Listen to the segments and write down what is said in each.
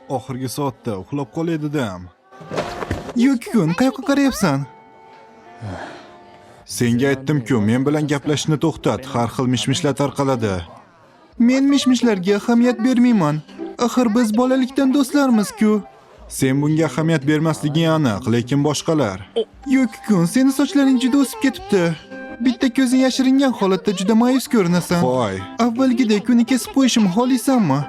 Oxirgi soatda uxlab qolay dedim. Yuki-kun, qayoqqa qarayapsan? Senga aytdim-ku, men bilan gaplashishni to'xtat. Har xil mishmishlar tarqaladi. Men mishmishlarga ahamiyat bermayman. Axir biz bolalikdan do'stlarmiz-ku. Sen bunga ahamiyat bermasliging aniq, lekin boshqalar. Yuki-kun, seni sochlaring juda o'sib ketibdi. Bitta ko'zing yashiringan holatda juda ma'yus ko'rinasan. Voy, Avvalgidek uni kesib qo'yishim xohlaysanmi?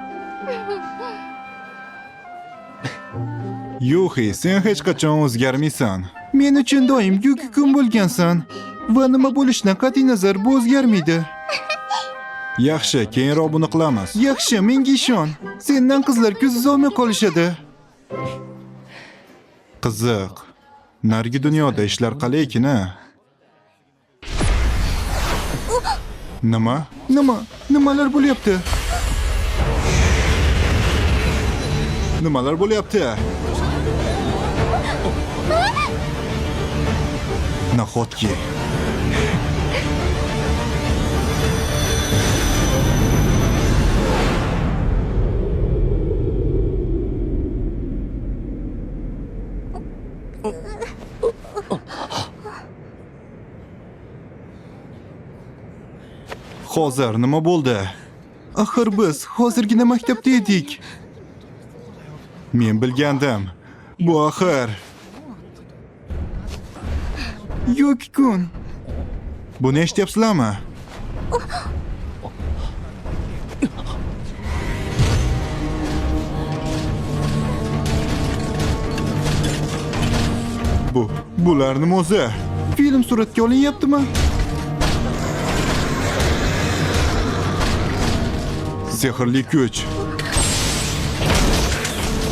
Yuhi, sen hech qachon o'zgarmaysan. Men uchun doim Yuki-kun bo'lgansan. Va nima bo'lishidan qat'iy nazar bu o'zgarmaydi. Yaxshi, keyinroq buni qilamiz. Yaxshi, menga ishon. Sendan qizlar ko'z olmay qolishadi. Qiziq. Narigi dunyoda ishlar qalay-ki-na? Nima? Nimalar bo'lyapti? Nimalar bo'lyapti? Nahotki. Hozir nima bo'ldi? Axir biz hozirgina maktabda edik. Men bilgandim. Bu axir. Yuki-kun, Buni eshityapsizlarmi? Bular nima o'zi? film suratga olinyaptimi? Sehrli kuch.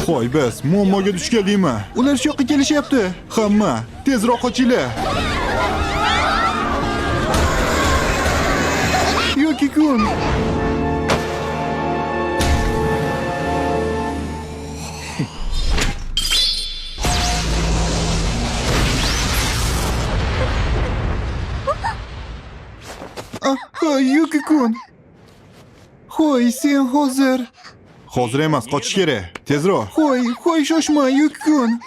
Hoy biz muammoga duch keldingmi? Ular shu yoqqa kelishyapti. Hamma tezroq qochinglar. Yuki-kun. Yuki-kun. Hoy, sen hozir. Hozir emas, qochish kerak. Tezroq. Hoy, shoshma, Yuki-kun.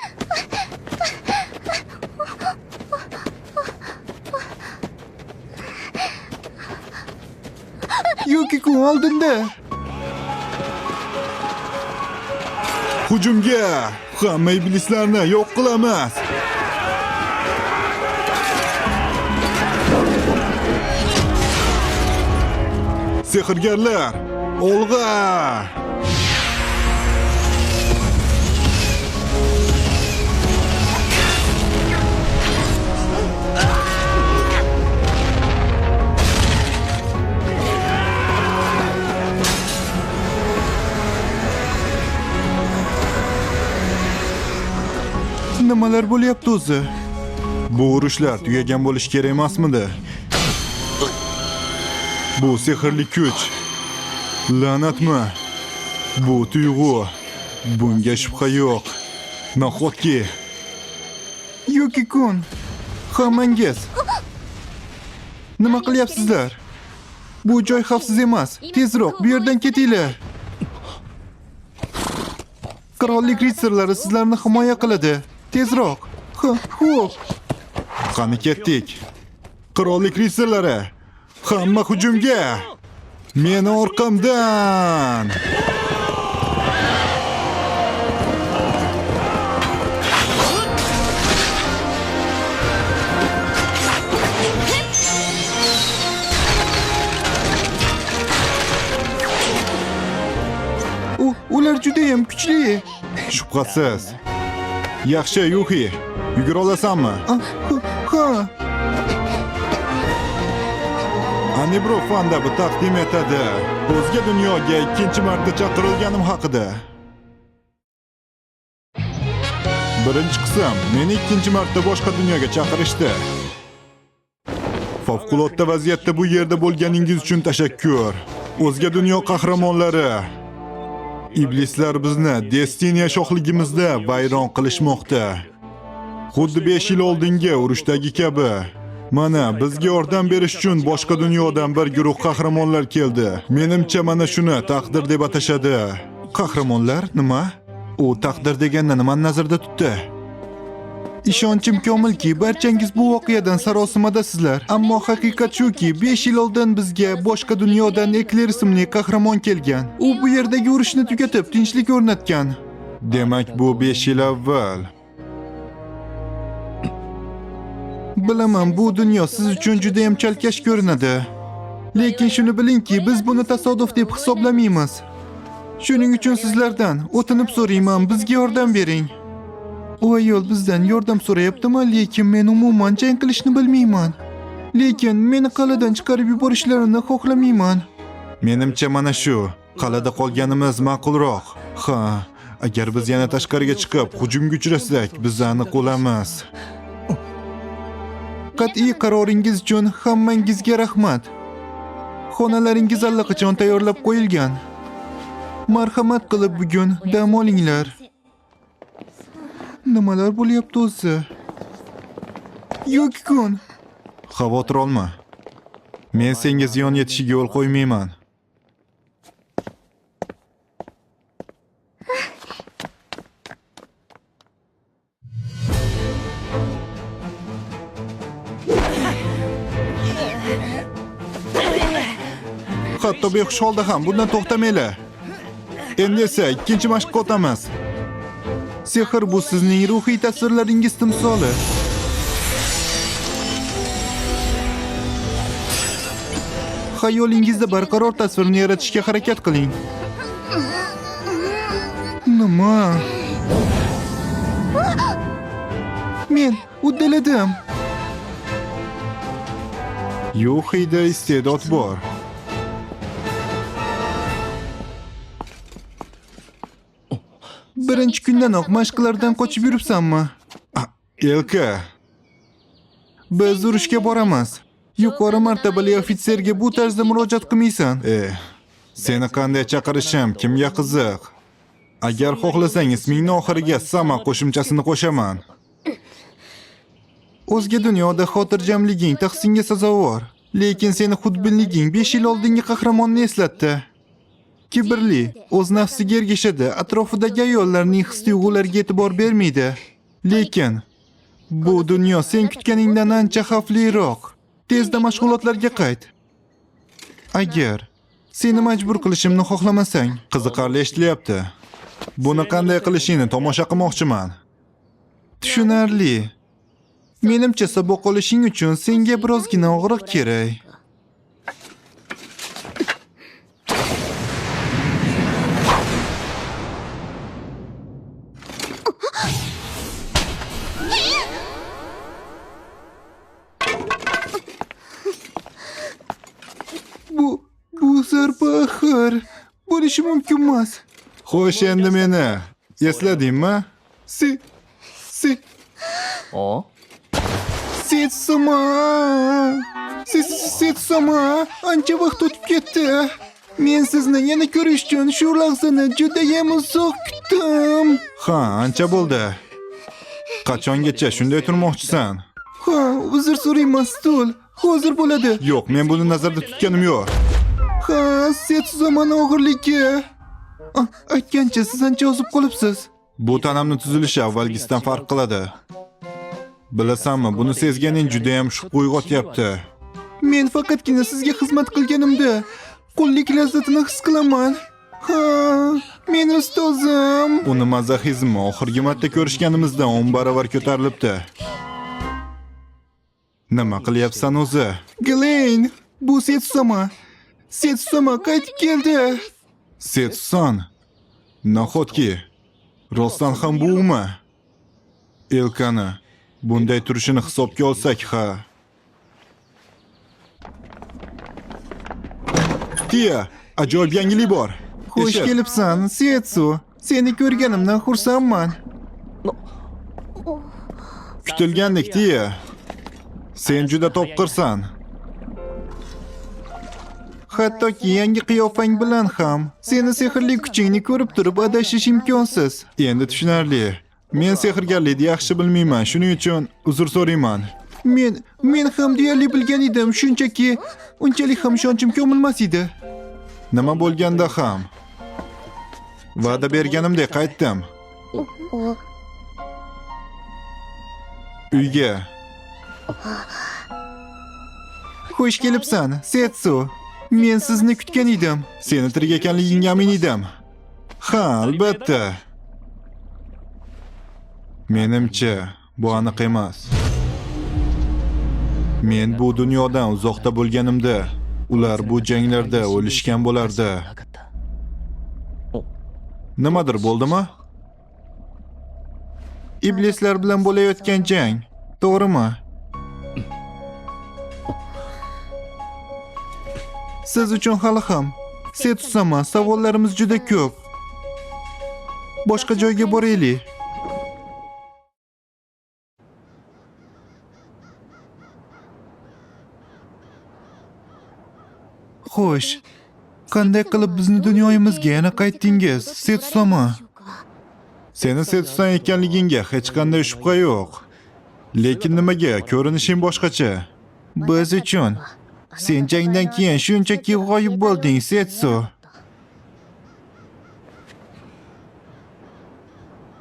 Yuki-kun oldinda. Hujumga! Hamma iblislarni yo'q qilamiz. Sehrgarlar, olg'a! Nimalar bo'lyapti o'zi? Bu urushlar tugagan bo'lish kerak emasmidi? Bu sehrli kuch. La'natmi? Bu tuyg'u. Bunga shubha yo'q. Nahotki. Yuki-kun, hammangiz nima qilyapsizlar? Bu joy xavfsiz emas. Tezroq bu yerdan ketinglar. Qirollik ritsarlari sizlarni himoya qiladi. Tezroq. Xo'p. Qani ketdik. Qirollik ritsarlari, hamma hujumga! Meni orqamdan! Ular juda ham kuchli. Shubhasiz. Yaxshi, Yuhi. Yugura olasanmi? Ha. Anibro fanda bu taqdim etadi. O'zga dunyoga ikkinchi marta chaqirilganim haqida. Birinchi qism, meni ikkinchi marta boshqa dunyoga chaqirishdi. Favqulodda vaziyatda bu yerda bo'lganingiz uchun tashakkur. O'zga dunyo qahramonlari. Iblislar bizni Destiniya shohligimizda vayron qilishmoqda. Xuddi 5 yil oldingi urushdagi kabi. Mana bizga yordam berish uchun boshqa dunyodan bir guruh qahramonlar keldi. Menimcha mana shuni taqdir deb atashadi. Qahramonlar nima? U taqdir deganda nimani nazarda tutdi? Ishonchim komilki, barchangiz bu voqeadan sarosimadasizlar. Ammo haqiqat shuki, 5 yil oldin bizga boshqa dunyodan Ekler ismli qahramon kelgan. U bu yerdagi urushni tugatib, tinchlik o'rnatgan. Demak, bu 5 yil avval. Bilaman, bu dunyo siz uchun juda ham chalkash ko'rinadi. Lekin shuni bilingki, biz buni tasodif deb hisoblamaymiz. Shuning uchun sizlardan o'tinib so'rayman, bizga yordam bering. U ayol bizdan yordam so'rayaptimi, lekin men umuman jang qilishni bilmayman. Lekin meni qal'adan chiqarib yuborishlarini xohlamayman. Menimcha mana shu. Qal'ada qolganimiz ma'qulroq. Ha, agar biz yana tashqariga chiqib hujumga uchrasak, bizni aniq olamiz. Qat'iy qaroringiz uchun hammangizga rahmat. Xonalaringiz allaqachon tayyorlab qo'yilgan. Marhamat qilib bugun dam olinglar. Nimalar bo'lyapti o'zi? Yo'q-kun. Xavotir olma. Men senga ziyon yetishiga yo'l qo'ymayman. Hatto behush holda ham bundan to'xtamanglar. Endi esa ikkinchi mashqqa o'tamiz. Sehr bu sizning ruhiy tasvirlaringiz timsoli. Xayolingizda barqaror tasvirni yaratishga harakat qiling. Nima? Men uddaladim. Yuxida iste'dod bor. Birinchi kundanoq mashqlardan qochib yuribsanmi? Elka, Biz urushga boramiz. Yuqori martabali ofitserga bu tarzda murojaat qilmaysan. seni qanday chaqirishim kimga qiziq? Agar xohlasang ismingni oxiriga Sama qo'shimchasini qo'shaman. O'zga dunyoda xotirjamliging tahsinga sazovor, lekin seni xudbinliging 5 yil oldingi qahramonni eslatdi. Kibrli, o'z nafsiga ergashadi, atrofidagi ayollarning his-tuyg'ulariga e'tibor bermaydi. Lekin bu dunyo sen kutganingdan ancha xavfliroq. Tezda mashg'ulotlarga qayt. Agar seni majbur qilishimni xohlamasang, Qiziqarli eshitilyapti. Buni qanday qilishingni tomosha qilmoqchiman. tushunarli. Menimcha saboq olishing uchun senga birozgina og'riq kerak. Bu zarba axir bo'lishi mumkin emas. Xo'sh, endi meni esladingmi? Setsama! Setsama! Ancha vaqt o'tib ketdi. Men sizni yana ko'rish uchun shu lahzani juda ham uzoq kutdim. Ha, ancha bo'ldi. Qachongacha shunday turmoqchisan? Ha, uzr so'rayman, stul. Hozir bo'ladi. Yo'q, men buni nazarda tutganim yo'q. Ha, Setsumani og'irligi. Aytgancha siz ancha ozib qolibsiz. Bu tanamni tuzilishi avvalgisidan farq qiladi. Bilasanmi, buni sezganing juda ham shubha uyg'otyapti. Men faqatgina sizga xizmat qilganimda qullik lazzatini his qilaman. Ha, men ustozim. Uni mazoxizmi oxirgi marta ko'rishganimizda 10 barobar ko'tarilibdi. Nima qilyapsan o'zi? Glen, bu Setsuma. Setsuma qaytib keldi. Setson. Nahotki rostdan ham bumi? Elkani bunday turishini hisobga olsak, ha. Tia, ajoyib yangilik bor. Xush Eshit. kelibsan, Setsu. Seni ko'rganimdan xursandman. Kutilgandek, Tia. Sen juda topqirsan. Hattoki yangi qiyofang bilan ham seni sehrli kuchingni ko'rib turib adashish imkonsiz. Endi tushunarli. Men sehrgarlikni yaxshi bilmayman, shuning uchun uzr so'rayman. Men ham deyarli bilgan edim, shunchaki unchalik ham ishonchim komilmas edi. Nima bo'lganda ham va'da berganimdek qaytdim. Uyga. Xush kelibsan, Setsu. Men sizni kutgan edim. Seni tirik ekanligingga amin edim. Ha, albatta. Menimcha, bu aniq emas. Men bu dunyodan uzoqda bo'lganimda, ular bu janglarda o'lishgan bo'lardi. Nimadir bo'ldimi? Iblislar bilan bo'layotgan jang, to'g'rimi? Siz uchun hali ham Setsu-sama, savollarimiz juda ko'p. Boshqa joyga boraylik. Xo'sh, qanday qilib bizni dunyoyimizga yana qaytdingiz, Setsu-sama? Seni Setsusan ekanligingga hech qanday shubha yo'q. Lekin nimaga? Ko'rinishing boshqacha. Biz uchun. Sen jangdan keyin shunchaki g'oyib bo'lding, Setsu.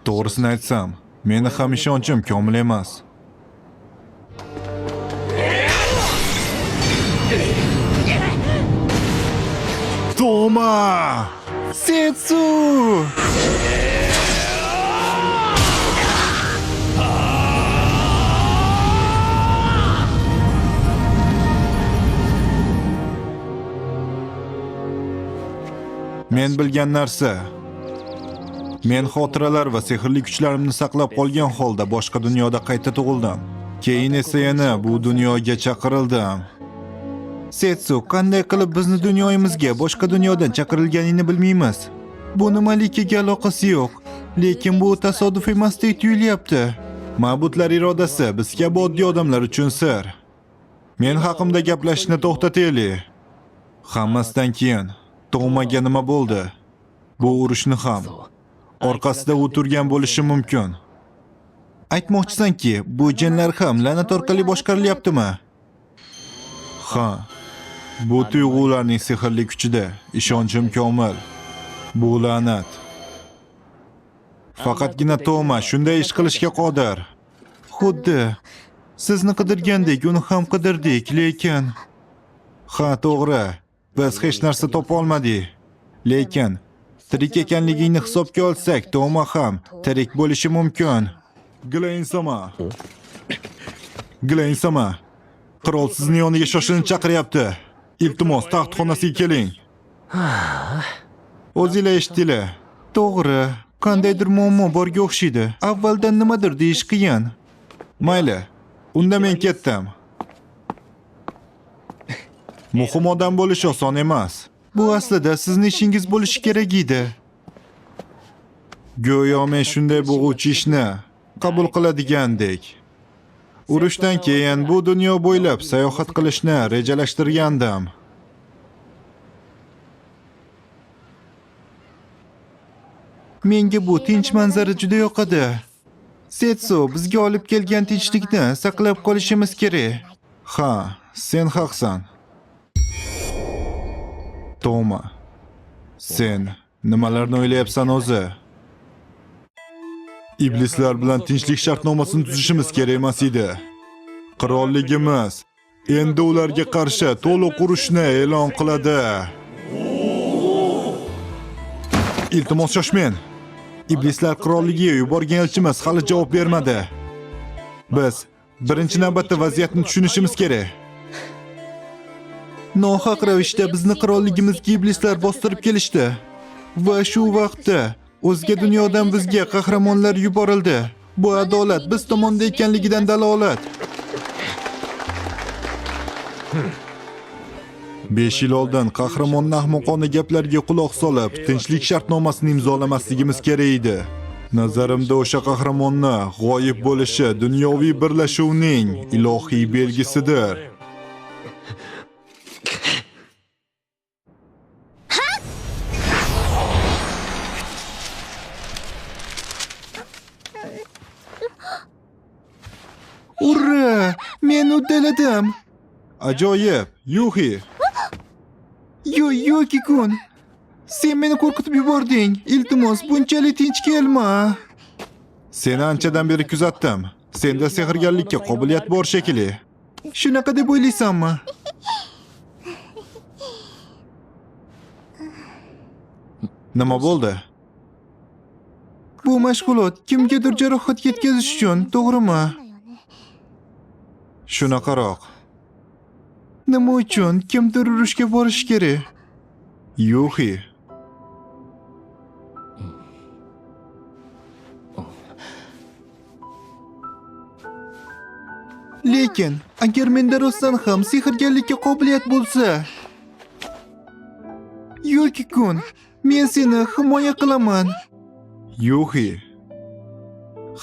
To'g'risini aytsam, meni ham ishonchim komil emas. Toma! Setsu! Men bilgan narsa. Men xotiralar va sehrli kuchlarimni saqlab qolgan holda boshqa dunyoda qayta tug'ildim. Keyin esa yana bu dunyoga chaqirildim. Setsu, qanday qilib bizni dunyoyimizga boshqa dunyodan chaqirilganini bilmaymiz. Bu nimaligiga aloqasi yo'q, lekin bu tasodif emasdek tuyulyapti. Ma'budlar irodasi biz kabi oddiy odamlar uchun sir. Men haqimda gaplashishni to'xtataylik. Hammasidan keyin Tomaga nima bo'ldi? Bu urushni ham orqasida u turgan bo'lishi mumkin. Aytmoqchisanki, bu jinlar ham la'nat orqali boshqarilyaptimi? Ha. Bu tuyg'ularning sehrli kuchida ishonchim komil. Bu la'nat. Faqatgina Toma shunday ish qilishga qodir. Xuddi sizni qidirgandek uni ham qidirdik, lekin Ha, to'g'ri. Biz hech narsa topa olmadik. Lekin tirik ekanligingni hisobga olsak, Toma ham tirik bo'lishi mumkin. Gleyn-sama. Gleyn-sama. Qirol sizni yoniga shoshilinch chaqiryapti. Iltimos, taxt xonasiga keling. O'zinglar eshitdinglar. to'g'ri, qandaydir muammo borga o'xshaydi. Avvaldan nimadir deyish qiyin. Mayli, unda men ketdim. Muhim odam bo'lish oson emas. Bu aslida sizning ishingiz bo'lishi kerak edi. Go'yo men shunday bo'g'uvchi ishni qabul qiladigandek. Urushdan keyin bu dunyo bo'ylab sayohat qilishni rejalashtirgandim. Menga bu tinch manzara juda yoqadi. Setsu, bizga olib kelgan tinchlikni saqlab qolishimiz kerak. Ha, sen haqsan. Toma, sen nimalarni o'ylayapsan o'zi? Iblislar bilan tinchlik shartnomasini tuzishimiz kerak emas edi. Qirolligimiz endi ularga qarshi to'liq urushni e'lon qiladi. Iltimos shoshmang. Iblislar qirolligiga yuborgan elchimiz hali javob bermadi. Biz birinchi navbatda vaziyatni tushunishimiz kerak. Nohaq ravishda bizni qirolligimizga iblislar bostirib kelishdi. Va shu vaqtda o'zga dunyodan bizga qahramonlar yuborildi. Bu adolat biz tomonda ekanligidan dalolat. 5 yil oldin qahramonning ahmoqona gaplariga quloq solib, tinchlik shartnomasini imzolamasligimiz kerak edi. Nazarimda o'sha qahramonni g'oyib bo'lishi dunyoviy birlashuvning ilohiy belgisidir. Ura! Men uddaladim. Ajoyib, Yuhi. Yuki-kun. Sen meni qo'rqitib yubording. Iltimos, bunchalik tinch kelma. Seni anchadan beri kuzatdim. Senda sehrgarlikka qobiliyat bor shekilli. Shunaqa deb o'ylaysanmi? Nima bo'ldi? Bu mashg'ulot kimgadir jarohat yetkazish uchun, to'g'rimi? Shunaqaroq. Nima uchun kimdir urushga borish kerak? Yuhi. Lekin agar menda rostdan ham sehrgarlikka qobiliyat bo'lsa, Yuki-kun, men seni himoya qilaman. Yuhi.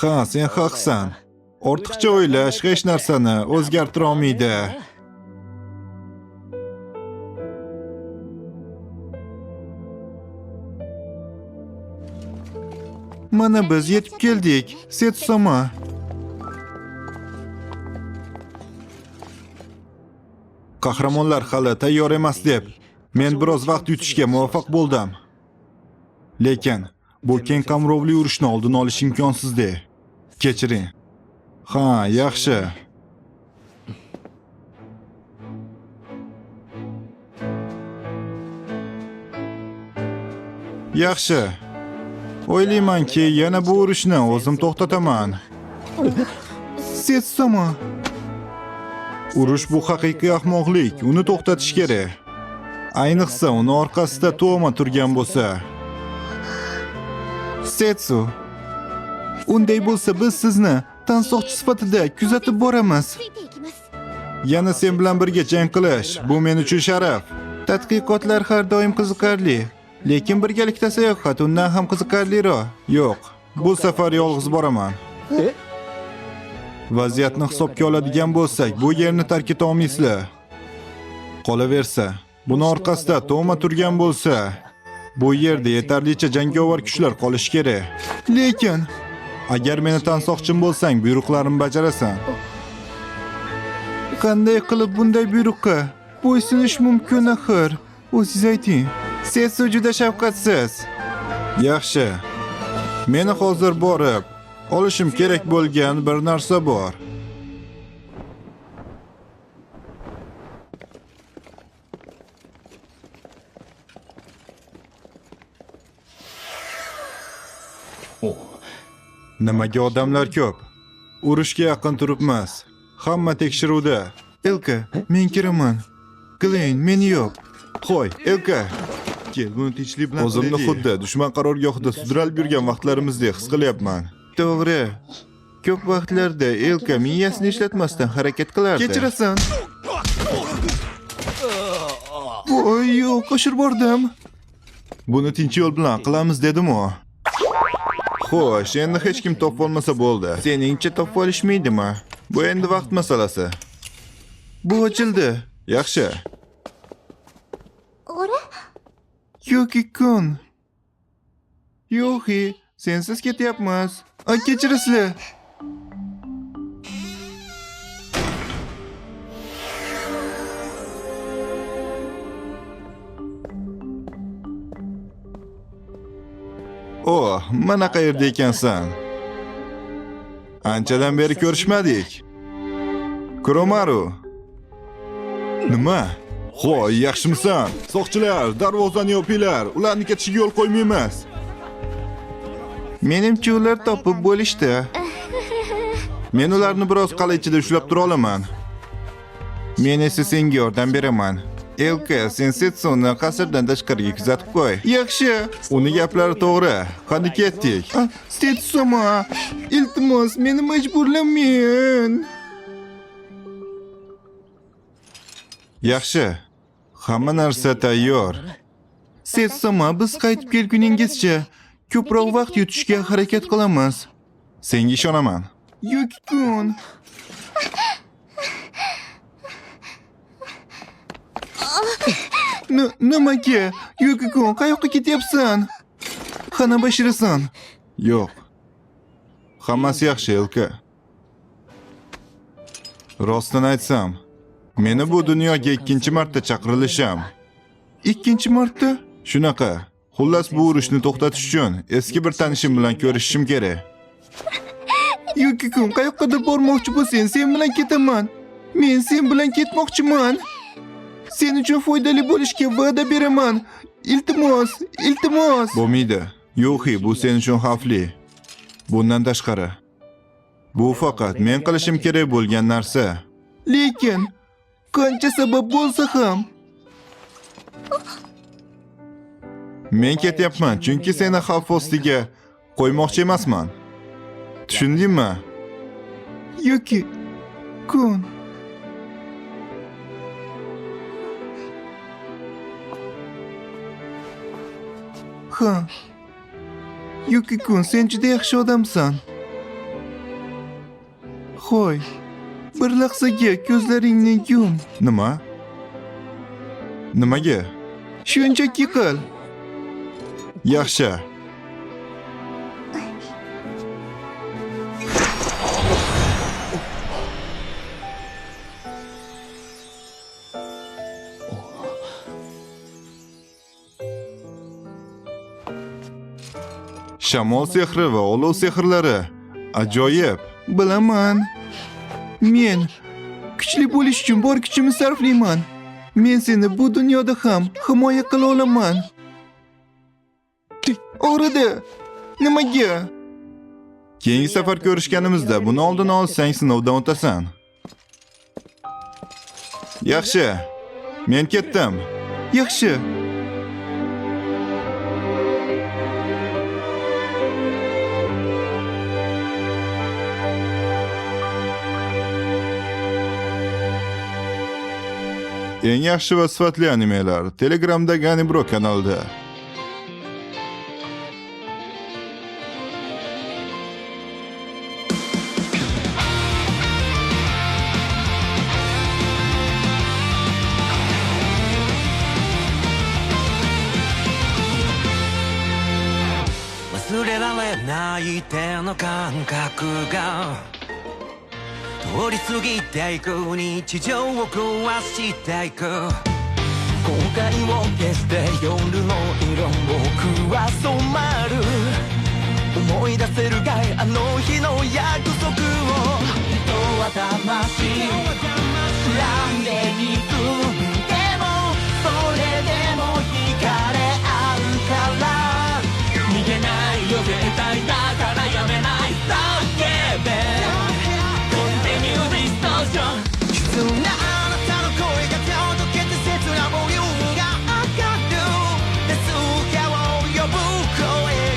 Ha, sen haqsan. Ortiqcha o'ylash hech narsani o'zgartira olmaydi. Mana biz yetib keldik, Setsuma. Qahramonlar hali tayyor emas deb men biroz vaqt yutishga muvaffaq bo'ldim. Lekin bu keng qamrovli urushni oldini olish imkonsizdi. Kechiring. Ha, yaxshi. Yaxshi. O'ylaymanki, yana bu urushni o'zim to'xtataman. Setsuma. Urush bu haqiqiy ahmoqlik, uni to'xtatish kerak. Ayniqsa uni orqasida Toma turgan bo'lsa. Setsu. Unday bo'lsa biz sizni tansoqchi sifatida kuzatib boramiz. Yana sen bilan birga jang qilish, bu men uchun sharaf. Tadqiqotlar har doim qiziqarli, lekin birgalikda sayohat undan ham qiziqarliroq. Yo'q, bu safar yolg'iz boraman. Vaziyatni hisobga oladigan bo'lsak, bu yerni tark eta olmaysizlar. Qolaversa, buni orqasida Toma turgan bo'lsa, bu yerda yetarlicha jangovar kuchlar qolishi kerak. Lekin Agar meni tansoqchim bo'lsang, buyruqlarimni bajarasan. qanday qilib bunday buyruqqa bo'ysunish mumkin axir? O'zingiz ayting. Setsu juda shafqatsiz. Yaxshi. Meni hozir borib olishim kerak bo'lgan bir narsa bor. Nimaga odamlar ko'p? Urushga yaqin turibmiz. Hamma tekshiruvda. Elka, men kiraman. Glen, meni yo'q. Qo'y, Elka. Kel, buni tinchlik bilan O'zimni qilaylik. xuddi dushman qarorgohida sudralib yurgan vaqtlarimizdek his qilyapman. To'g'ri. Ko'p vaqtlarda Elka miyasini ishlatmasdan harakat qilardi. Kechirasan. Voy, yo'q, qo'shib bordim. Buni tinch yo'l bilan qilamiz dedim-ku. Xo'sh, endi hech kim topib olmasa bo'ldi. Seningcha topib olishmaydimi? Bu endi vaqt masalasi. Bu ochildi. Yaxshi. Yuki-kun. Yo'qi, sensiz ketyapmiz. Kechirasizlar. Oh, mana qayerda ekansan? Anchadan beri ko'rishmadik. Kuromaru. Nima? Xo'y, yaxshimisan? Soqchilar, darvozani yopinglar. Ularni ketishiga yo'l qo'ymaymiz. Menimcha ular topib bo'lishdi. Men ularni biroz qala ichida ushlab tura olaman. Men esa senga yordam beraman. Elka, sen Setsuni qasrdan tashqariga kuzatib qo'y. Yaxshi. Uni gaplari to'g'ri. Qani ketdik. Setsuma, iltimos, meni majburlamang. Yaxshi. Hamma narsa tayyor. Setsuma, biz qaytib kelguningizcha ko'proq vaqt yutishga harakat qilamiz. Senga ishonaman. Yuki-kun. Nimaga? Yuki-kun, qayoqqa ketyapsan? Qani bashirasan? Yo'q. Hammasi yaxshi, Elka. Rostini aytsam, meni bu dunyoga ikkinchi marta chaqirilishim. Ikkinchi marta? Shunaqa. Xullas bu urushni to'xtatish uchun eski bir tanishim bilan ko'rishishim kerak. Yuki-kun, qayoqqadir bormoqchi bo'lsang, sen bilan ketaman. Men sen bilan ketmoqchiman. Sen uchun foydali bo'lishga va'da beraman. Iltimos, iltimos. Bo'lmaydi. Yo'qi, bu sen uchun xavfli. Bundan tashqari, bu faqat men qilishim kerak bo'lgan narsa. Lekin qancha sabab bo'lsa ham men ketyapman, chunki seni xavf ostiga qo'ymoqchi emasman. Tushundingmi? Yoki kun. Ha. Yoki kun, sen juda yaxshi odamsan. Xo'y, bir lahzaga ko'zlaringni yum. Nima? Nimaga? Shunchaki qil. Yaxshi. Shamol sehri va olov sehrlari ajoyib. Bilaman. Men kuchli bo'lish uchun bor kuchimni sarflayman. Men seni bu dunyoda ham himoya qila olaman. O'rida. Nimaga? Keyingi safar ko'rishganimizda buni oldini olsang sinovdan o'tasan. Yaxshi. Men ketdim. Yaxshi. Eng yaxshi va sifatli animelar Telegramdagi Anibro kanalida.忘れられない手の感覚が通り過ぎていく日常を壊していく後悔を消して夜の色僕は染まる思い出せるかいあの日の約束を人は魂恨んでいくでもそれでも惹かれ合うから逃げないよ絶対だからやめない叫べ急なあなたの声が届けて切なボリュームが上がる助けを呼ぶ声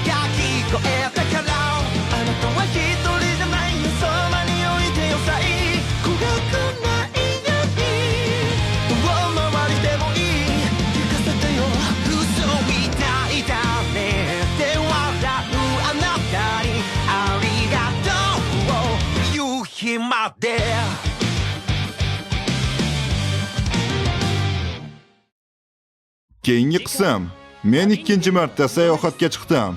が聞こえたからあなたは一人じゃないよそばに置いてよさえ怖くないようにどう回りでもいい聞かせてよ嘘みたいだねって笑うあなたにありがとう夕日までKeyingi qism. Men ikkinchi marta sayohatga chiqdim.